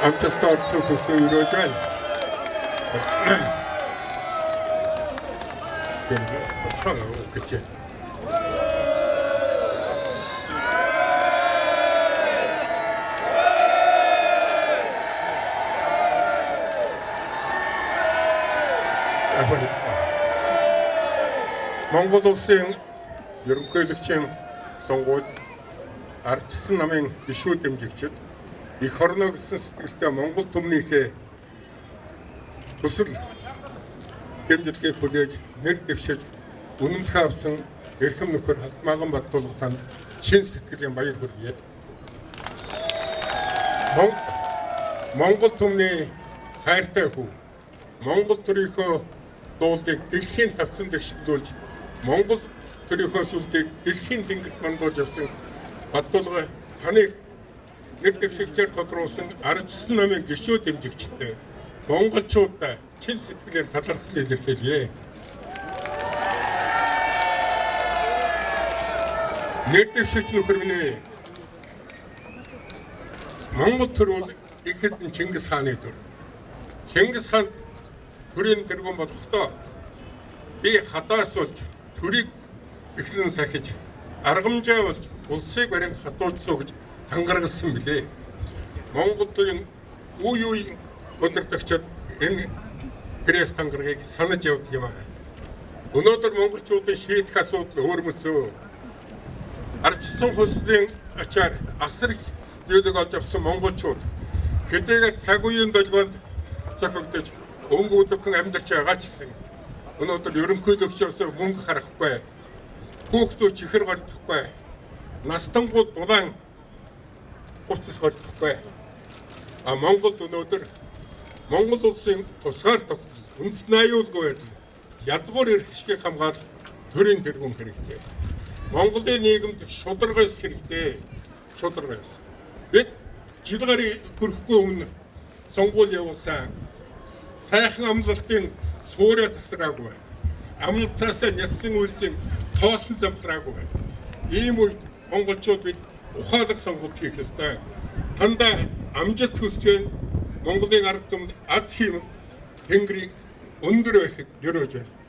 амжилттай оролцох хүссэн өрөөж байна. Чанга гэж. Монгол улсын ерөнхийлөгчийн сонгуульд ардчилсан намын гишүүд дэмжигчид эх орно гэсэн сэтгэлтэй Монгол түмнийхээ төсөл дэмжлэгийг хүлээж нэр дэвшиж үнэмлэх авсан эрхэм нөхөр Халтмааган Баттулганд чин сэтгэлийн баяр хүргэе. Монгол түмний хайртай хүү Монгол төрийнхөө дуулыг дэлхийн тавцан дэвшүүлж Монгол төрийнхөө сүлдийг дэлхийн тэнгисд мандуулж явсан Баттулга таныг нэр дэвшигчээр тодруулсан ардчилсан намын гишүүд дэмжигчтэй монголчуудаа чин сэтгэлийн талархлыг илэрхийлье. Нэр дэвшигч нөхөр минь Монгол төр бол их хэдэн Чингис хааны төр. Чингис хаан төрийн тэргүүн болохдоо би хадаас болж төрийг эхлэн сахиж аргамжаа болж улсыг барин хатуучсуу гэж тангаргалсан билээ. Монгол төрийн үе үеийн удирдагчид энэ пресс тангаргийг санаж явдаг юм аа. Өнөөдөр монголчуудын шийдэх асуудал өөрмөцөө. Ардчилсан хүслийн ачаар асар их зүйлийг олж авсан монголчууд хэдийгээр цаг үеийн долгионд зохигдож өнгөдөгөн амьдарч байгаа ч гэсэн өнөөдөр ерөнхийлөгчөөс мөнгө харахгүй, хүүхдүүд чихэр гордохгүй, настангууд дулаан уцас гордохгүй. Монголд өнөөдөр Монгол улсын тусгаар үндэсний аюулгүй язгуур эрх ашгийг хамгаалах төрийн тэргүүн хэрэгтэй. Монголын нийгэмд шударгаас хэрэгтэй. Шударгаас. Бид жил гарыг хүрэхгүй өмнө сонгуул явуулсан. Сайхан амлалтын суурьа тасраагүй. Амлалтаасаа няцсан үйлсийн тоосон замхраагүй. Ийм үед монголчууд бид ухаалаг сонголт хийх ёстой. Дандаа амжилт хүсэж Монголын ард түмэнд аз хийм тэнгэрийг өндөр байхыг ерөөж байна.